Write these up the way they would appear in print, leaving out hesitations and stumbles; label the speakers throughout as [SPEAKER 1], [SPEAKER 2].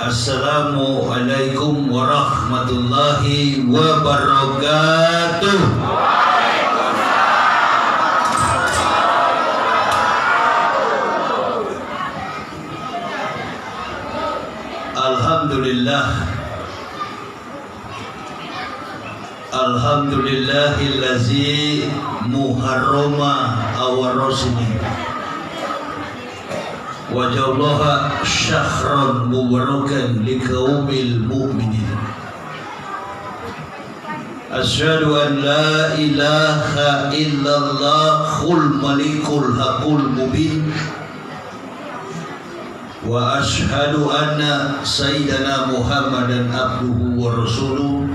[SPEAKER 1] Assalamualaikum warahmatullahi wabarakatuh. Alhamdulillah, alhamdulillahillazi muharrama awarosini wajallaha syahran mubarakan liqaumil mu'minin. Asyhadu an la ilaha illallahul malikul haqqul mubin wa asyhadu anna sayyidana Muhammadan abduhu wa rasuluh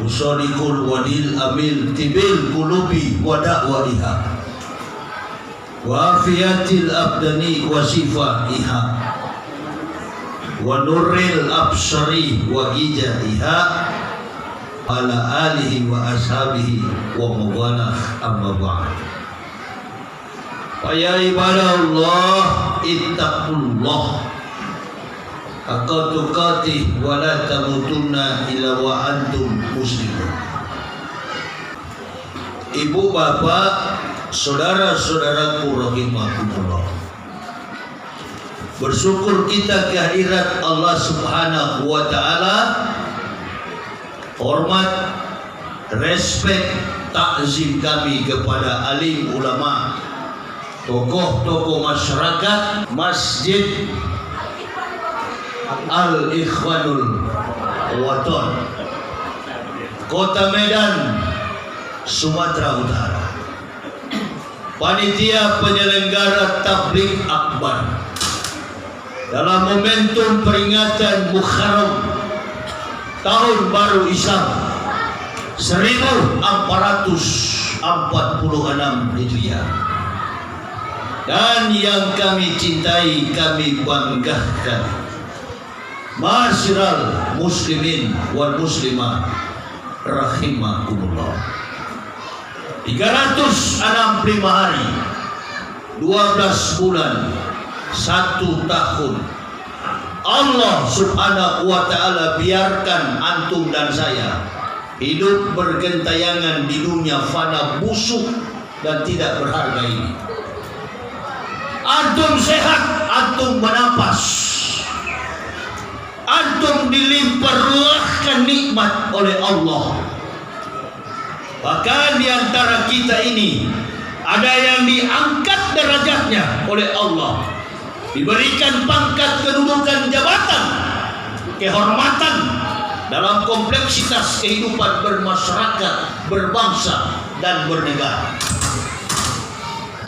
[SPEAKER 1] usadiqul wadil amil tibil qulubi wa da'waiha wa afiyatil abdani wa sifaiha wa nuril absari wa ijaiha ala alihi wa ashabihi wa mawalah amma ba'd. Ya ibadallah, ittaqullah haqqa tuqatih wa la tamutunna illa wa antum muslimun. Ibu bapak, saudara-saudaraku rahimakumullah, bersyukur kita kehadirat Allah Subhanahu wa taala. Hormat, respek, takzim kami kepada alim ulama, tokoh-tokoh masyarakat Masjid Al-Ikhwanul Watan, Kota Medan, Sumatera Utara. Panitia penyelenggara tabligh akbar dalam momentum peringatan Muharram Tahun Baru Islam 1446 Hijriah, dan yang kami cintai, kami banggakan, Ma'asyiral muslimin wal muslimah rahimakumullah, 365 hari, 12 bulan, 1 tahun Allah Subhanahu wa ta'ala biarkan antum dan saya hidup bergentayangan di dunia fana busuk dan tidak berharga ini. Antum sehat, antum bernapas, antum dilimpahkan nikmat oleh Allah. Bahkan di antara kita ini ada yang diangkat derajatnya oleh Allah, diberikan pangkat, kedudukan, jabatan, kehormatan dalam kompleksitas kehidupan bermasyarakat, berbangsa, dan bernegara.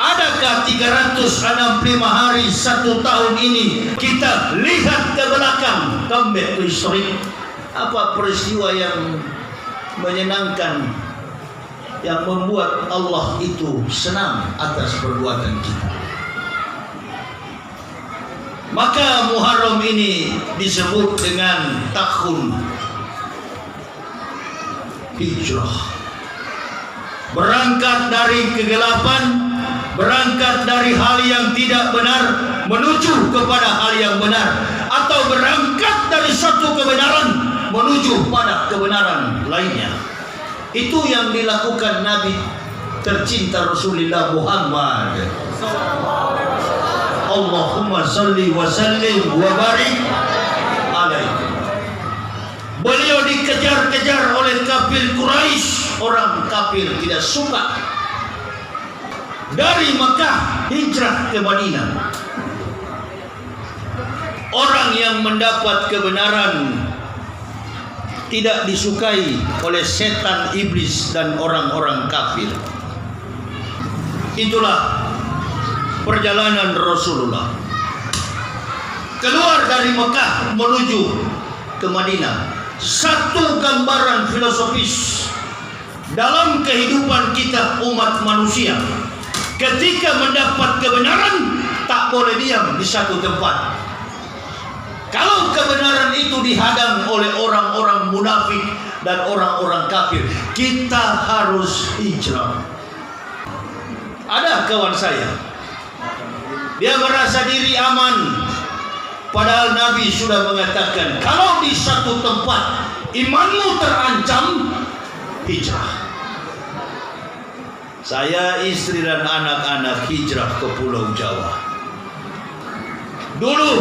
[SPEAKER 1] Adakah 365 hari 1 tahun ini kita lihat ke belakang, come back to history, apa peristiwa yang menyenangkan, yang membuat Allah itu senang atas perbuatan kita? Maka Muharram ini disebut dengan tahun hijrah. Berangkat dari kegelapan, berangkat dari hal yang tidak benar menuju kepada hal yang benar, atau berangkat dari satu kebenaran menuju pada kebenaran lainnya. Itu yang dilakukan Nabi tercinta Rasulullah Muhammad. Allahumma salli wa sallim wa barik alaihi. Beliau dikejar-kejar oleh kafir Quraisy. Orang kafir tidak suka. Dari Makkah hijrah ke Madinah. Orang yang mendapat kebenaran tidak disukai oleh setan, iblis, dan orang-orang kafir. Itulah perjalanan Rasulullah keluar dari Mekah menuju ke Madinah. Satu gambaran filosofis dalam kehidupan kita umat manusia. Ketika mendapat kebenaran, tak boleh diam di satu tempat. Kalau kebenaran itu dihadang oleh orang-orang munafik dan orang-orang kafir, kita harus hijrah. Ada kawan saya, dia merasa diri aman, Padahal Nabi sudah mengatakan, kalau di satu tempat imanmu terancam, hijrah. Saya, istri dan anak-anak hijrah ke Pulau Jawa. Dulu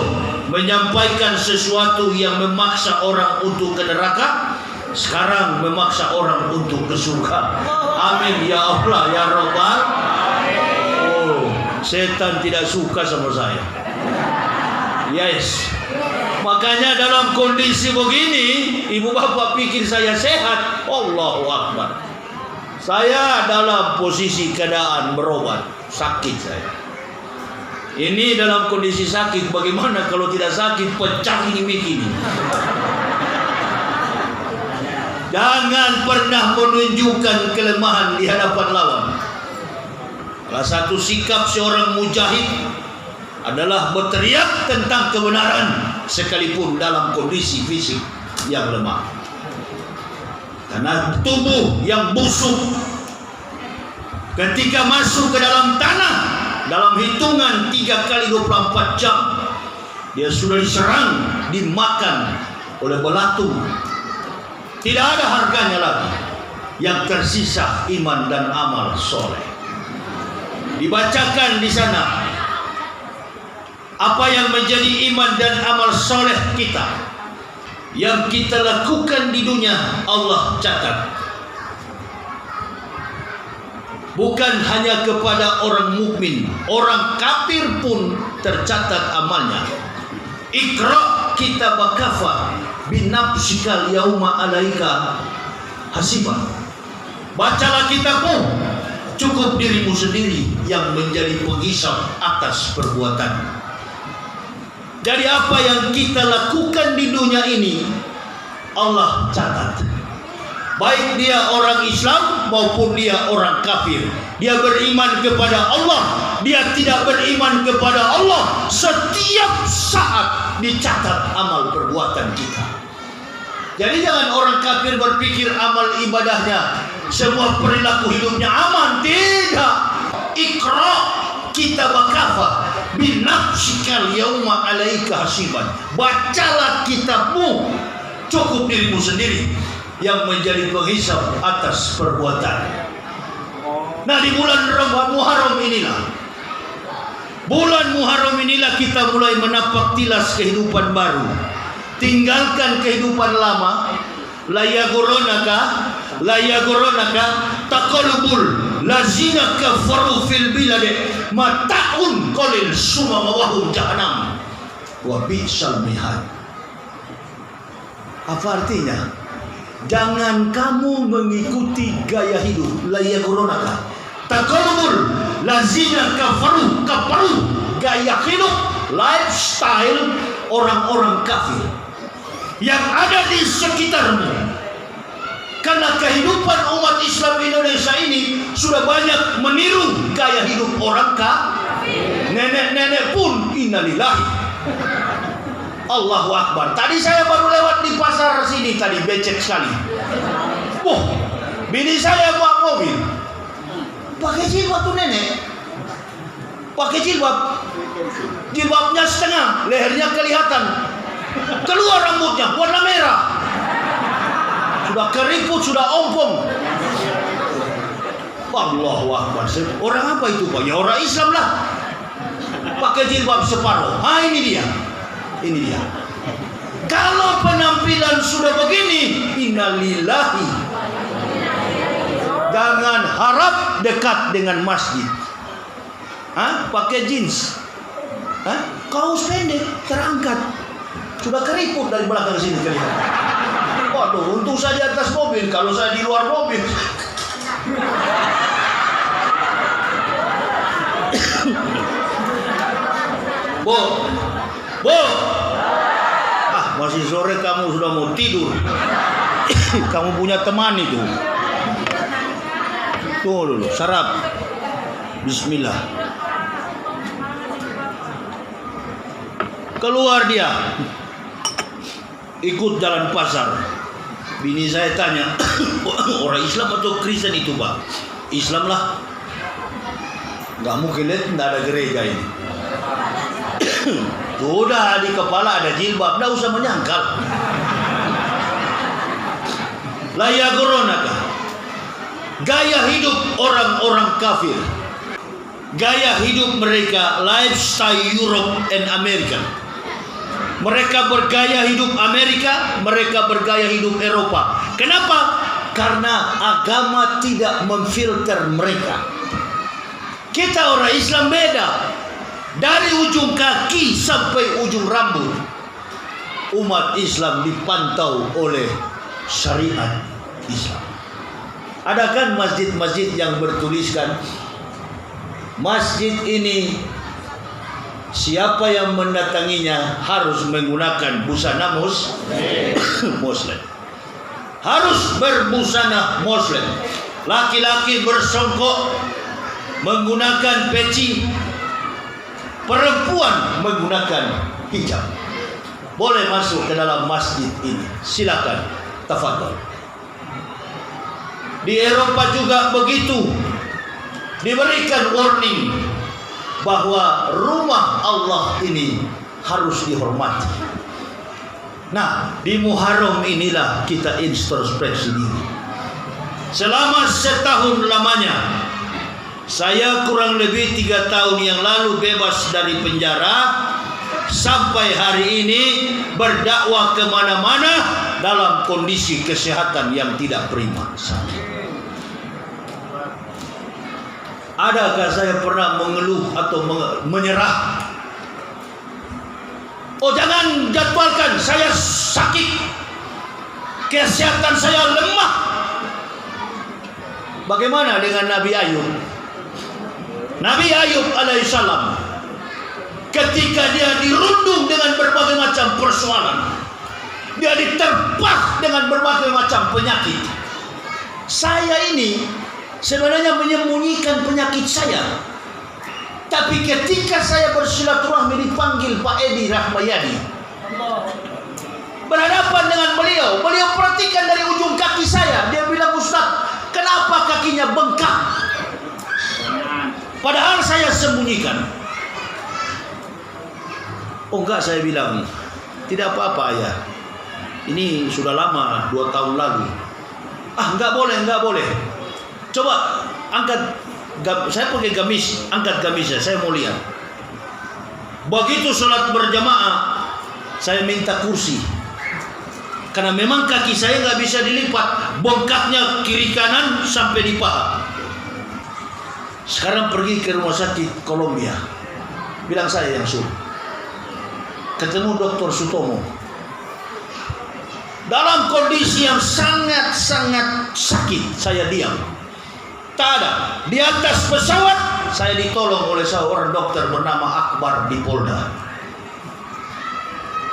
[SPEAKER 1] menyampaikan sesuatu yang memaksa orang untuk ke neraka, sekarang memaksa orang untuk ke surga. Amin ya Allah ya Rabbal. Oh, setan tidak suka sama saya. Yes. Makanya dalam kondisi begini, ibu bapak pikir saya sehat. Allahu Akbar. Saya dalam posisi keadaan berobat, sakit saya. Ini dalam kondisi sakit, bagaimana kalau tidak sakit, pecah ini begini. Jangan pernah menunjukkan kelemahan di hadapan lawan. Salah satu sikap seorang mujahid adalah berteriak tentang kebenaran sekalipun dalam kondisi fisik yang lemah. Karena tubuh yang busuk ketika masuk ke dalam tanah, dalam hitungan 3 kali 24 jam dia sudah diserang, dimakan oleh belatung. Tidak ada harganya lagi. Yang tersisa iman dan amal soleh. Dibacakan di sana apa yang menjadi iman dan amal soleh kita, yang kita lakukan di dunia, Allah catat. Bukan hanya kepada orang mukmin, orang kafir pun tercatat amalnya. Iqra kitabaka binafsikal yauma alaika hasiban. Bacalah kitabmu, cukup dirimu sendiri yang menjadi penghisap atas perbuatan. Jadi apa yang kita lakukan di dunia ini, Allah catat. Baik dia orang Islam maupun dia orang kafir, dia beriman kepada Allah, dia tidak beriman kepada Allah, setiap saat dicatat amal perbuatan kita. Jadi jangan orang kafir berpikir amal ibadahnya, semua perilaku hidupnya aman. Tidak. Iqra kitabaka binafsikal yauma alaika hasiban. Bacalah kitabmu, cukup dirimu sendiri yang menjadi penghisap atas perbuatan. Nah, di bulan Muharram inilah kita mulai menapak tilas kehidupan baru. Tinggalkan kehidupan lama. La yaghurunaka taqallubul lazina kafaru fil bilad mata'un qalil summa mawahum jahannam wa bi'sal mihad. Apa artinya? Jangan kamu mengikuti gaya hidup. La yaghurunaka taqallubul lazina kafaru gaya hidup, lifestyle orang-orang kafir yang ada di sekitarmu. Karena kehidupan umat Islam Indonesia ini sudah banyak meniru gaya hidup orang kafir. Nenek-nenek pun innalillahi. Allahu Akbar. Tadi saya baru lewat di pasar sini tadi, becek sekali. Bini saya bawa mobil, pakai jilbab tuh nenek. Pakai jilbabnya setengah, lehernya kelihatan, keluar rambutnya warna merah, sudah keriput, sudah ompong. Allahu Akbar. Orang apa itu Pak? Ya orang Islam lah, pakai jilbab separuh. Ini dia. Kalau penampilan sudah begini, innalillahi. Jangan harap dekat dengan masjid. Pakai jeans, kaos pendek terangkat, sudah keriput dari belakang sini kelihatan. Waduh, untung saya di atas mobil. Kalau saya di luar mobil, Bu, masih sore kamu sudah mau tidur. Kamu punya teman itu. Tuh dulu, sarap. Bismillah. Keluar dia, ikut jalan pasar. Bini saya tanya, orang Islam atau Kristen itu Pak? Islam lah. Gak mungkin lihat, tidak ada gereja ini. Sudah di kepala ada jilbab, tidak usah menyangkal. La yaghurunaka. Gaya hidup orang-orang kafir, gaya hidup mereka lifestyle Europe and America. Mereka bergaya hidup Amerika, mereka bergaya hidup Eropa. Kenapa? Karena agama tidak memfilter mereka. Kita orang Islam beda. Dari ujung kaki sampai ujung rambut, umat Islam dipantau oleh syariat Islam. Ada kan masjid-masjid yang bertuliskan, masjid ini siapa yang mendatanginya harus menggunakan busana muslim. Harus berbusana muslim. Laki-laki bersongkok menggunakan peci, perempuan menggunakan hijab. Boleh masuk ke dalam masjid ini, silakan, tafadhol. Di Eropa juga begitu, diberikan warning bahwa rumah Allah ini harus dihormati. Nah, di Muharram inilah kita introspeksi diri. Selama setahun lamanya, saya kurang lebih 3 tahun yang lalu bebas dari penjara, sampai hari ini berdakwah kemana-mana dalam kondisi kesehatan yang tidak prima. Adakah saya pernah mengeluh atau menyerah? Oh, jangan jadwalkan, saya sakit, kesehatan saya lemah. Bagaimana dengan Nabi Ayub? Nabi Ayub alaihissalam, ketika dia dirundung dengan berbagai macam persoalan, dia diterpa dengan berbagai macam penyakit. Saya ini sebenarnya menyembunyikan penyakit saya, tapi ketika saya bersilaturahmi dipanggil Pak Edi Rahmayadi, berhadapan dengan beliau, beliau perhatikan dari ujung kaki saya. Dia bilang, Ustaz, kenapa kakinya bengkak? Padahal saya sembunyikan. Oh enggak, saya bilang, tidak apa-apa ayah, ini sudah lama, 2 tahun lalu. Ah, enggak boleh. Coba angkat, saya pakai gamis, angkat gamisnya, saya mau lihat. Begitu sholat berjamaah, saya minta kursi, karena memang kaki saya nggak bisa dilipat, bengkaknya kiri kanan sampai di paha. Sekarang pergi ke rumah sakit Kolombia, bilang saya yang suruh, ketemu Dr. Sutomo, dalam kondisi yang sangat-sangat sakit. Saya diam, tak ada. Di atas pesawat saya ditolong oleh seorang dokter bernama Akbar di Polda.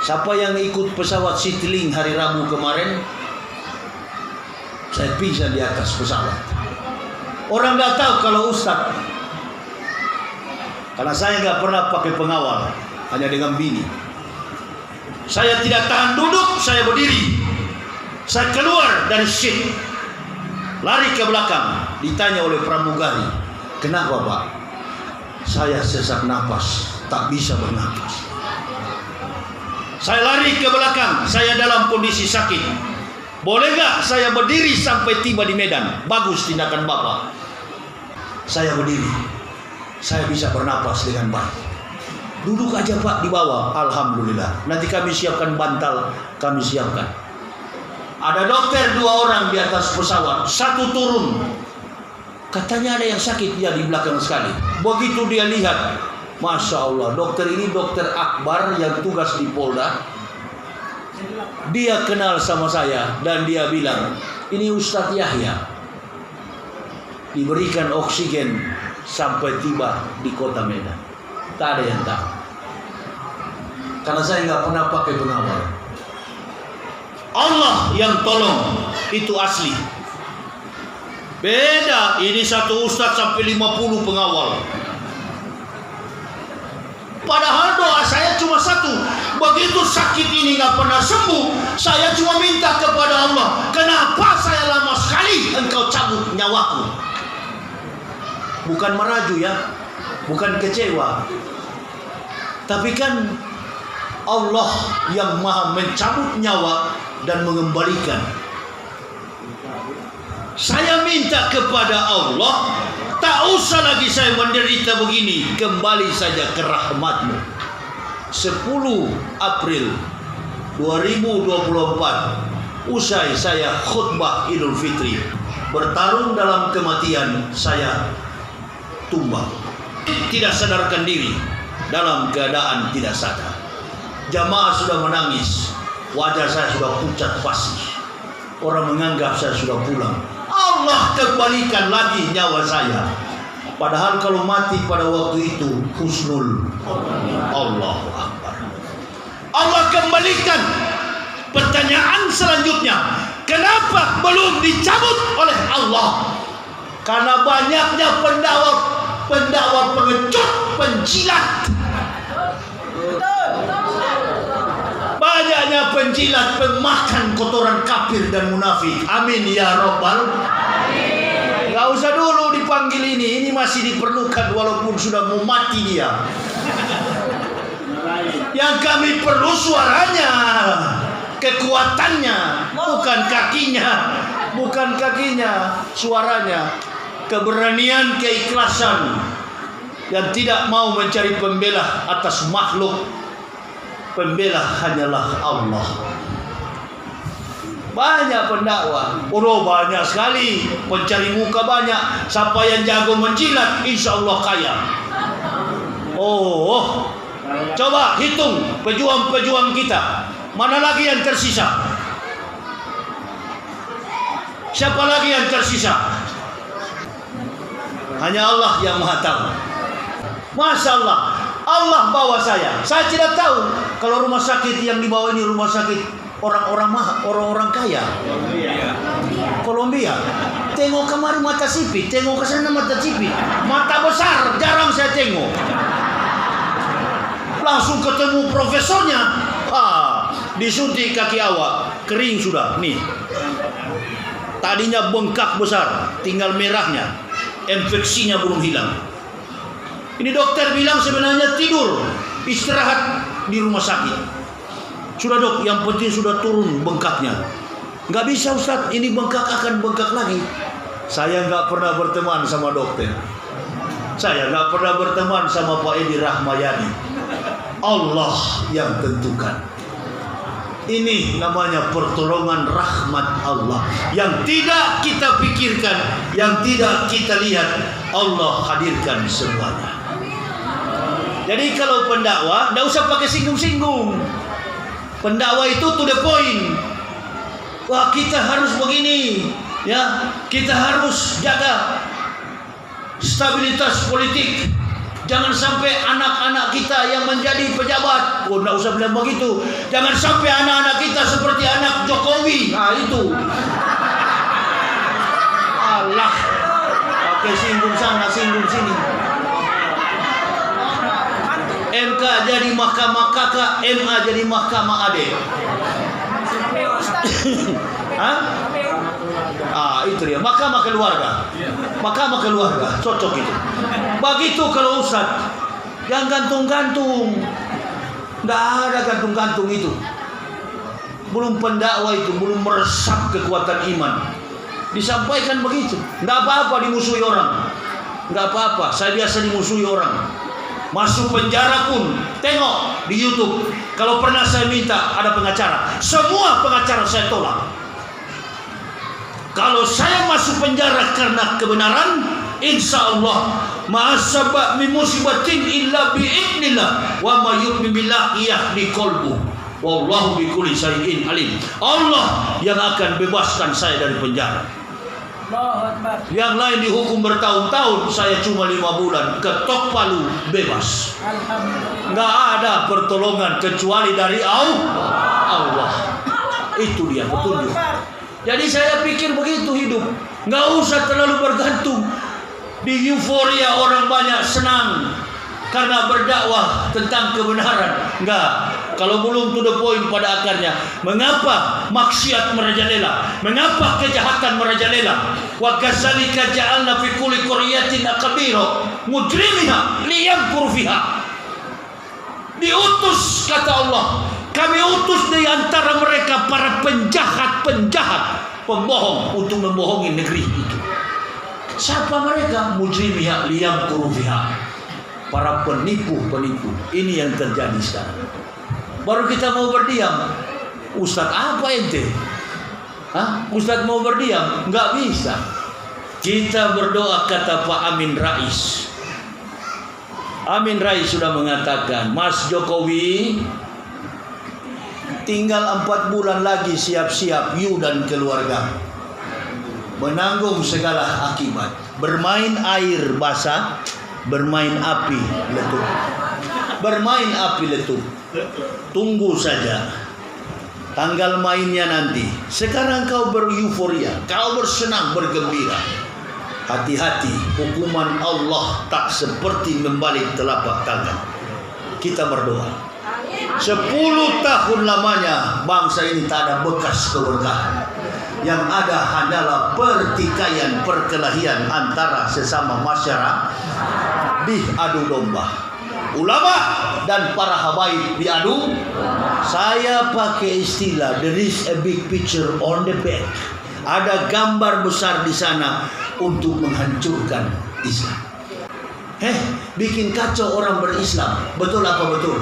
[SPEAKER 1] Siapa yang ikut pesawat Citylink hari Rabu kemarin, saya pingsan di atas pesawat. Orang nggak tahu kalau Ustaz, karena saya nggak pernah pakai pengawal, hanya dengan bini. Saya tidak tahan duduk, saya berdiri. Saya keluar dari seat, lari ke belakang, ditanya oleh pramugari, kenapa Pak? Saya sesak napas, tak bisa bernapas. Saya lari ke belakang, saya dalam kondisi sakit. Boleh gak saya berdiri sampai tiba di Medan? Bagus tindakan Bapak. Saya berdiri, saya bisa bernapas dengan baik. Duduk aja Pak di bawah, alhamdulillah. Nanti kami siapkan bantal, kami siapkan. Ada dokter 2 orang di atas pesawat, 1 turun. Katanya ada yang sakit, dia di belakang sekali. Begitu dia lihat, Masya Allah, dokter ini dokter Akbar yang tugas di Polda. Dia kenal sama saya dan dia bilang, ini Ustadz Yahya, diberikan oksigen sampai tiba di kota Medan. Tak ada yang tahu, karena saya nggak pernah pakai pengawal. Allah yang tolong, itu asli. Beda, ini satu ustadz sampai 50 pengawal. Padahal doa saya cuma satu. Begitu sakit ini nggak pernah sembuh, saya cuma minta kepada Allah, kenapa saya lama sekali Engkau cabut nyawaku? Bukan meraju ya, bukan kecewa, tapi kan Allah yang maha mencabut nyawa dan mengembalikan. Saya minta kepada Allah, tak usah lagi saya menderita begini, kembali saja ke rahmat-Mu. 10 April 2024, usai saya khutbah Idul Fitri, bertarung dalam kematian, saya tumbang. Tidak sadarkan diri, dalam keadaan tidak sadar. Jamaah sudah menangis, wajah saya sudah pucat pasi. Orang menganggap saya sudah pulang. Allah kembalikan lagi nyawa saya. Padahal kalau mati pada waktu itu husnul. Allahu Akbar. Allah kembalikan. Pertanyaan selanjutnya, kenapa belum dicabut oleh Allah? Karena banyaknya pendakwa pengecut, penjilat. Banyaknya penjilat, pemakan kotoran kafir dan munafik. Amin ya Rabbal. Gak usah dulu dipanggil ini masih diperlukan walaupun sudah mau mati dia. Yang kami perlu suaranya, kekuatannya, bukan kakinya, suaranya, keberanian, keikhlasan, yang tidak mau mencari pembela atas makhluk. Pembela hanyalah Allah. Banyak pendakwa, banyak sekali, pencari muka banyak. Siapa yang jago menjilat, insya Allah kaya. Coba hitung pejuang-pejuang kita, mana lagi yang tersisa? Siapa lagi yang tersisa? Hanya Allah yang Maha tahu. Masya Allah, Allah bawa saya tidak tahu kalau rumah sakit yang dibawa ini rumah sakit orang-orang kaya. Kolombia. Tengok kemarin mata sipit, tengok ke sana mata sipit, mata besar jarang saya tengok. Langsung ketemu profesornya, disuntik kaki awak, kering sudah nih. Tadinya bengkak besar, tinggal merahnya, infeksinya belum hilang. Ini dokter bilang sebenarnya tidur, istirahat di rumah sakit. Sudah dok, yang penting sudah turun bengkaknya. Nggak bisa Ustaz, ini bengkak akan bengkak lagi. Saya nggak pernah berteman sama dokter. Saya nggak pernah berteman sama Pak Edi Rahmayadi. Allah yang tentukan. Ini namanya pertolongan rahmat Allah yang tidak kita pikirkan, yang tidak kita lihat. Allah hadirkan semuanya. Jadi kalau pendakwa, tidak usah pakai singgung-singgung. Pendakwa itu to the point. Wah, kita harus begini, ya. Kita harus jaga stabilitas politik. Jangan sampai anak-anak kita yang menjadi pejabat. Tidak usah bilang begitu. Jangan sampai anak-anak kita seperti anak Jokowi. Itu. Allah. Pakai singgung sana, singgung sini. MK jadi mahkamah kakak, MA jadi mahkamah adik. Itu dia, mahkamah keluarga. Mahkamah keluarga, cocok itu. Begitu kalau Ustaz, jangan gantung-gantung. Tidak ada gantung-gantung itu. Belum pendakwa itu, belum meresap kekuatan iman. Disampaikan begitu. Tidak apa-apa dimusuhi orang. Tidak apa-apa, saya biasa dimusuhi orang. Masuk penjara pun, tengok di YouTube. Kalau pernah saya minta ada pengacara, semua pengacara saya tolak. Kalau saya masuk penjara karena kebenaran, insya Allah ma'asabak min musibatin illa bi'idnillah wa ma yu'min billahi yahdi qalbu wallahu bikulli syai'in alim. Allah yang akan bebaskan saya dari penjara. Yang lain dihukum bertahun-tahun, saya cuma 5 bulan, ketok palu, bebas. Nggak ada pertolongan kecuali dari Allah. Itu dia petunjuk. Jadi saya pikir begitu hidup. Nggak usah terlalu bergantung. Di euforia orang banyak senang karena berdakwah tentang kebenaran. Enggak. Kalau belum to the point pada akarnya, mengapa maksiat merajalela? Mengapa kejahatan merajalela? Wa kadzalika ja'alna fi kulli qaryatin aqbira mujrimiha liyamkuru fiha. Diutus, kata Allah, kami utus di antara mereka para penjahat-penjahat, pembohong untuk membohongi negeri itu. Siapa mereka? Mujrimiha liyamkuru fiha, para penipu-penipu. Ini yang terjadi sekarang. Baru kita mau berdiam. Ustaz, apa ente? Ustaz mau berdiam? Nggak bisa. Kita berdoa, kata Pak Amin Rais. Amin Rais sudah mengatakan, Mas Jokowi, tinggal 4 bulan lagi siap-siap you dan keluarga menanggung segala akibat. Bermain air basah, bermain api letup. Bermain api letup. Tunggu saja tanggal mainnya nanti. Sekarang kau beryuforia, kau bersenang, bergembira. Hati-hati, hukuman Allah tak seperti membalik telapak tangan. Kita berdoa. 10 tahun lamanya bangsa ini tak ada bekas keberkahan. Yang ada hanyalah pertikaian, perkelahian antara sesama masyarakat, diadu domba. Ulama dan para habaib diadu. Saya pakai istilah, there is a big picture on the back. Ada gambar besar di sana untuk menghancurkan Islam. Bikin kacau orang berislam. Betul apa betul?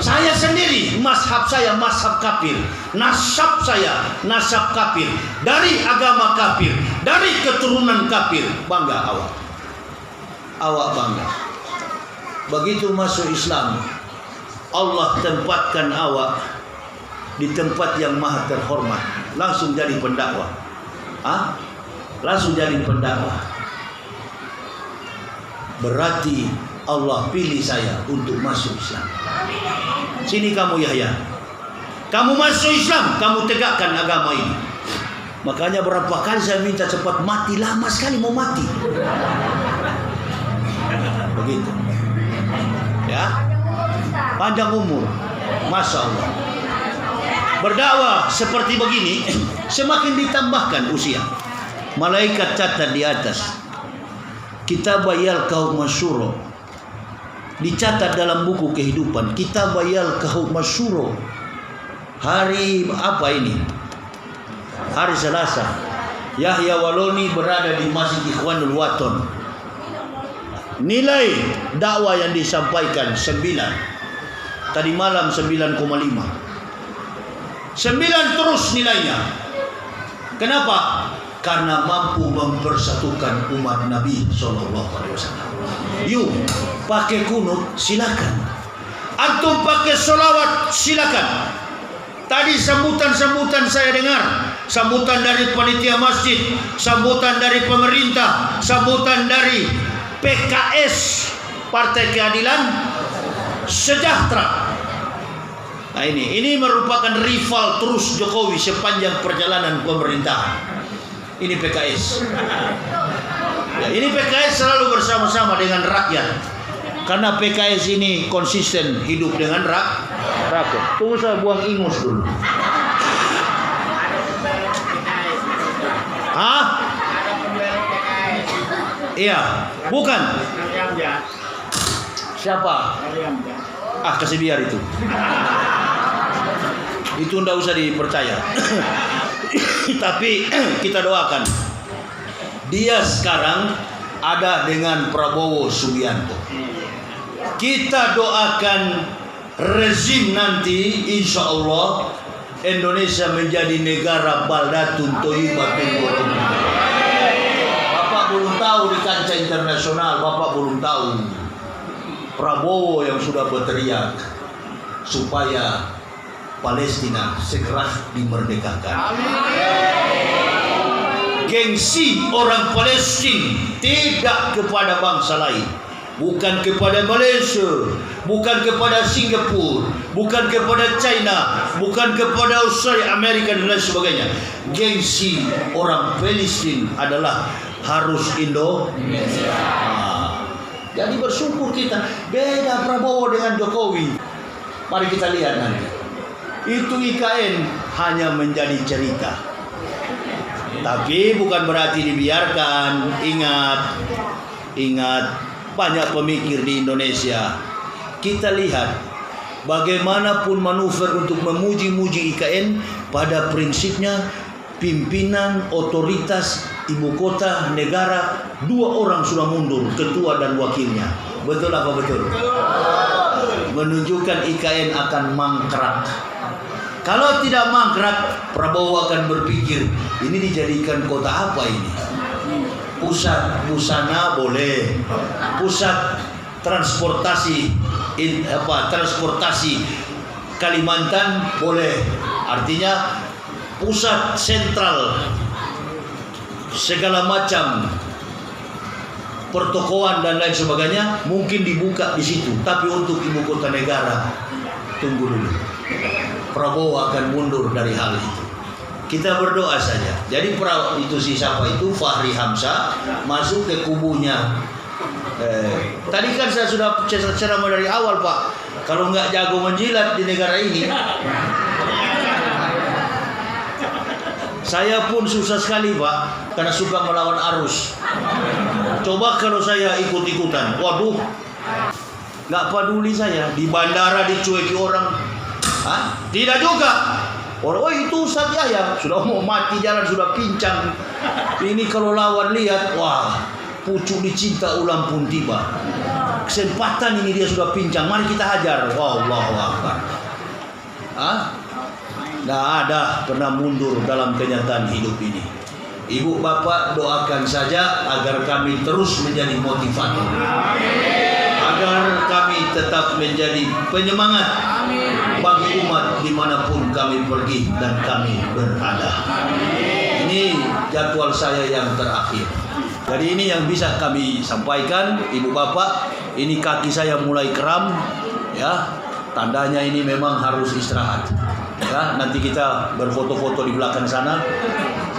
[SPEAKER 1] Saya sendiri, mazhab saya mazhab kafir. Nasab saya nasab kafir. Dari agama kafir, dari keturunan kafir. Bangga awak. Awak bangga. Begitu masuk Islam, Allah tempatkan awak di tempat yang maha terhormat. Langsung jadi pendakwah. Langsung jadi pendakwah. Berarti Allah pilih saya untuk masuk Islam. Sini kamu Yahya, kamu masuk Islam, kamu tegakkan agama ini. Makanya berapa kali saya minta cepat mati, lama sekali mau mati. Begitu. Ya, panjang umur, Masya Allah. Berdakwah seperti begini, semakin ditambahkan usia. Malaikat catat di atas. Kitab Yalqaul Mansyur, dicatat dalam buku kehidupan. Kitab Yalqaul Mansyur. Hari apa ini? Hari Selasa. Yahya Waloni berada di Masjid Ikhwanul Waton. Nilai dakwah yang disampaikan 9. Tadi malam 9,5. 9 terus nilainya. Kenapa? Karena mampu mempersatukan umat Nabi SAW. Yuk, pakai kunut silakan. Antum pakai sholawat silakan. Tadi sambutan-sambutan saya dengar. Sambutan dari panitia masjid, sambutan dari pemerintah, sambutan dari PKS, Partai Keadilan Sejahtera. Nah ini merupakan rival terus Jokowi sepanjang perjalanan pemerintahan. Ini PKS. Ya, ini PKS selalu bersama-sama dengan rakyat. Karena PKS ini konsisten hidup dengan rakyat. Tunggu saya buang ingus dulu. Iya, bukan. Siapa? Kasih biar itu. Itu ndak usah dipercaya. Tapi kita doakan. Dia sekarang ada dengan Prabowo Subianto. Kita doakan rezim nanti, insya Allah Indonesia menjadi negara baldatun thayyibatun warahmah. Bapak belum tahu di kancah internasional, Bapak belum tahu Prabowo yang sudah berteriak supaya Palestina segera dimerdekakan. Gengsi orang Palestina tidak kepada bangsa lain, bukan kepada Malaysia, bukan kepada Singapura, bukan kepada China, bukan kepada Australia, Amerika dan lain sebagainya. Gengsi orang Palestina adalah harus Indonesia. Jadi bersyukur kita. Beda Prabowo dengan Jokowi. Mari kita lihat nanti. Itu IKN hanya menjadi cerita. Tapi bukan berarti dibiarkan. Ingat, banyak pemikir di Indonesia kita lihat bagaimanapun manuver untuk memuji-muji IKN, pada prinsipnya pimpinan otoritas ibu kota negara 2 orang sudah mundur, ketua dan wakilnya. Betul apa betul? Menunjukkan IKN akan mangkrak. Kalau tidak mangkrak, Prabowo akan berpikir, ini dijadikan kota apa ini? Pusat busana boleh, pusat transportasi transportasi Kalimantan boleh. Artinya pusat sentral segala macam pertokoan dan lain sebagainya mungkin dibuka di situ. Tapi untuk ibu kota negara, tunggu dulu. Prabowo akan mundur dari hal itu. Kita berdoa saja. Jadi itu siapa itu Fahri Hamzah masuk ke kubunya. Tadi kan saya sudah ceramah dari awal, Pak. Kalau nggak jago menjilat di negara ini, saya pun susah sekali, Pak, karena suka melawan arus. Coba kalau saya ikut-ikutan, waduh, nggak peduli saya. Di bandara dicueki orang, tidak juga. Orang, oh itu Ustaz Yahya sudah mau mati jalan, sudah pincang. Ini kalau lawan lihat, wah, pucuk dicinta ulang pun tiba. Kesempatan ini dia sudah pincang, mari kita hajar. Wow, Allahu Akbar. Nggak ada pernah mundur dalam kenyataan hidup ini. Ibu bapak doakan saja agar kami terus menjadi motivator, agar kami tetap menjadi penyemangat bagi umat dimanapun kami pergi dan kami berada. Ini jadwal saya yang terakhir. Jadi ini yang bisa kami sampaikan, ibu bapak. Ini kaki saya mulai kram, ya. Tandanya ini memang harus istirahat. Ya, nanti kita berfoto-foto di belakang sana.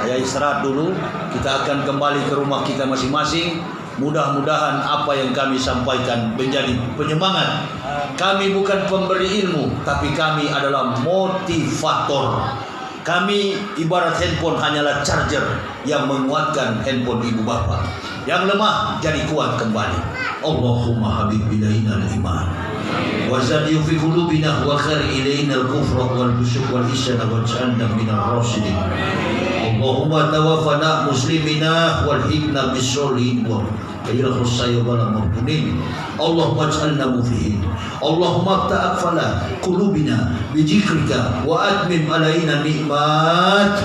[SPEAKER 1] Saya istirahat dulu. Kita akan kembali ke rumah kita masing-masing. Mudah-mudahan apa yang kami sampaikan menjadi penyemangat. Kami bukan pemberi ilmu, tapi kami adalah motivator. Kami ibarat handphone hanyalah charger yang menguatkan handphone ibu bapak. Yang lemah jadi kuat kembali. Allahumma habib ilaina al-iman wa zadi fi qulubina wa khari ilaina al-kufra wal fusuq wal isyan waj'alna minar rasyidin. Allahumma tawaffana muslimina wal hikna bis-solihin wa khairal sayyidina mabtunin. Allahumma ij'alna muflihin. Allahumma ta'afala qulubina bi dzikrika wa atmim alaina ni'mat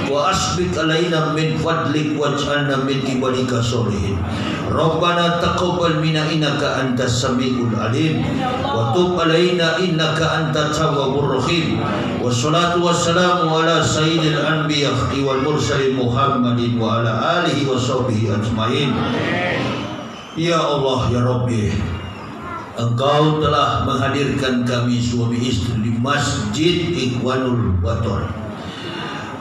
[SPEAKER 1] wa asbik alaina min fadlik waj'alna min ibadika sholihin. Rabbana taqabbal minna innaka antas samiul alim wa tub alaina innaka antat tawwabur rahim. Wassalatu wassalamu ala sayyidil anbiya wal mursalin Muhammadin wa ala alihi wa sahbihi ajmain. Ya Allah, ya Rabbi, Engkau telah menghadirkan kami suami istri di Masjid Ikhwanul Wathon.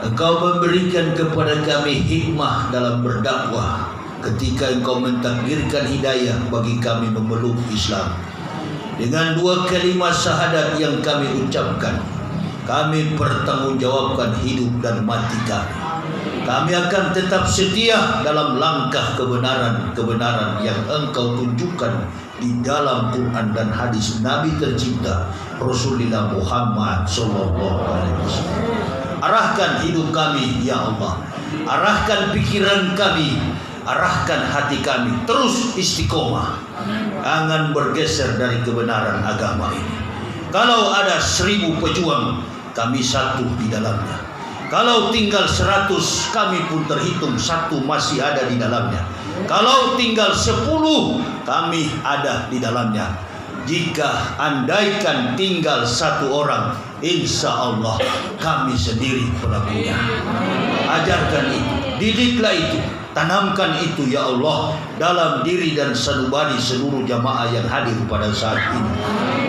[SPEAKER 1] Engkau memberikan kepada kami hikmah dalam berdakwah ketika Engkau mentakdirkan hidayah bagi kami memeluk Islam. Dengan 2 kalimat syahadat yang kami ucapkan, kami pertanggungjawabkan hidup dan mati kami. Kami akan tetap setia dalam langkah kebenaran yang Engkau tunjukkan di dalam Quran dan hadis Nabi tercinta Rasulullah Muhammad SAW. Arahkan hidup kami, ya Allah. Arahkan pikiran kami, arahkan hati kami terus istiqomah. Jangan bergeser dari kebenaran agama ini. Kalau ada 1000 pejuang, kami satu di dalamnya. Kalau tinggal 100, kami pun terhitung satu masih ada di dalamnya. Kalau tinggal 10, kami ada di dalamnya. Jika andaikan tinggal 1 orang, insya Allah kami sendiri pelakunya. Ajarkan itu, didiklah itu, tanamkan itu ya Allah dalam diri dan sanubari seluruh jamaah yang hadir pada saat ini.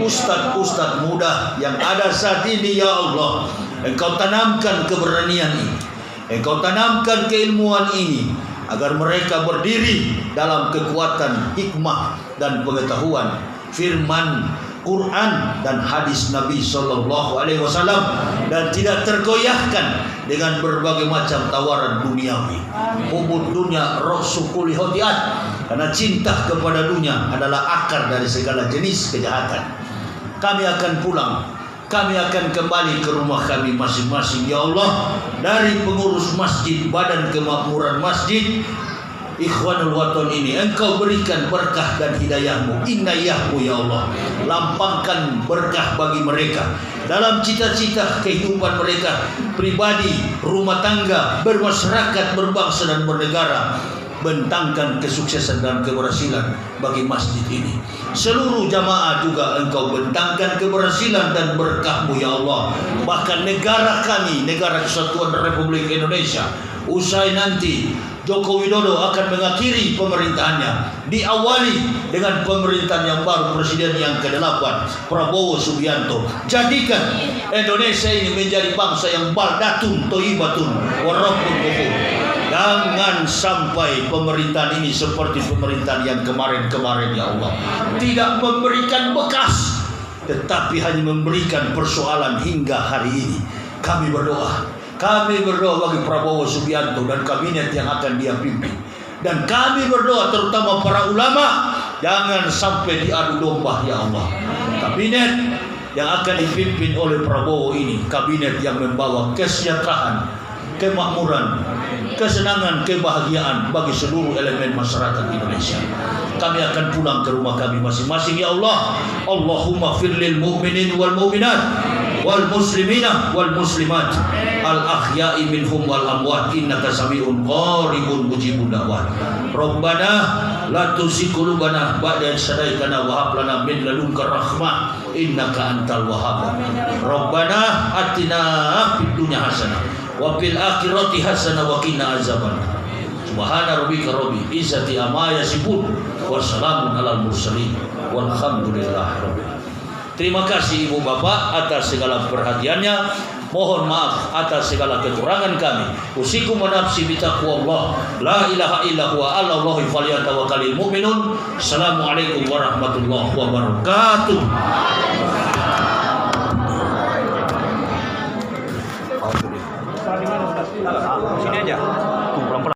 [SPEAKER 1] Ustadz muda yang ada saat ini ya Allah, Engkau tanamkan keberanian ini, Engkau tanamkan keilmuan ini, agar mereka berdiri dalam kekuatan hikmah dan pengetahuan firman Quran dan hadis Nabi Sallallahu Alaihi Wasallam, dan tidak tergoyahkan dengan berbagai macam tawaran duniawi. Hubud dunia rosukuli hotiat, karena cinta kepada dunia adalah akar dari segala jenis kejahatan. Kami akan pulang, kami akan kembali ke rumah kami masing-masing ya Allah. Dari pengurus masjid, badan kemakmuran masjid, Ikhwanul Waton ini Engkau berikan berkah dan hidayahmu, inayahmu ya Allah. Lampangkan berkah bagi mereka dalam cita-cita kehidupan mereka pribadi, rumah tangga, bermasyarakat, berbangsa dan bernegara. Bentangkan kesuksesan dan keberhasilan bagi masjid ini. Seluruh jamaah juga Engkau bentangkan keberhasilan dan berkah-Mu ya Allah. Bahkan negara kami, Negara Kesatuan Republik Indonesia, usai nanti Joko Widodo akan mengakhiri pemerintahannya, diawali dengan pemerintahan yang baru, Presiden yang ke-8 Prabowo Subianto. Jadikan Indonesia ini menjadi bangsa yang baldatun toibatun warabbun ghafur. Jangan sampai pemerintahan ini seperti pemerintahan yang kemarin-kemarin ya Allah, tidak memberikan bekas, tetapi hanya memberikan persoalan hingga hari ini. Kami berdoa bagi Prabowo Subianto dan kabinet yang akan dia pimpin. Dan kami berdoa terutama para ulama, jangan sampai diadu domba ya Allah. Kabinet yang akan dipimpin oleh Prabowo ini, kabinet yang membawa kesejahteraan, kemakmuran, kesenangan, kebahagiaan bagi seluruh elemen masyarakat Indonesia. Kami akan pulang ke rumah kami masing-masing ya Allah. Allahumma firlil mu'minin wal mu'minat wal muslimina wal muslimat al ahya'i minhum wal amwat innaka sami'un qaribun mujibud da'wat. Rabbana la tuzigh qulubana ba'da idh hadaytana wa hab lana min ladunka rahmah innaka antal wahhab. Rabbana atina fid dunya hasanah wa fil akhirati hasanah wa qina azabannar. Subhana rabbika rabbil izzati amma yasifun wa salamun alal mursalin walhamdulillahi rabbil alamin. Terima kasih Ibu Bapak atas segala perhatiannya. Mohon maaf atas segala kekurangan kami. Usikum wa nafsi bitaqwallah. La ilaha illa huwa 'alallahi falyatawakkalul mu'minun. Assalamualaikum warahmatullahi wabarakatuh.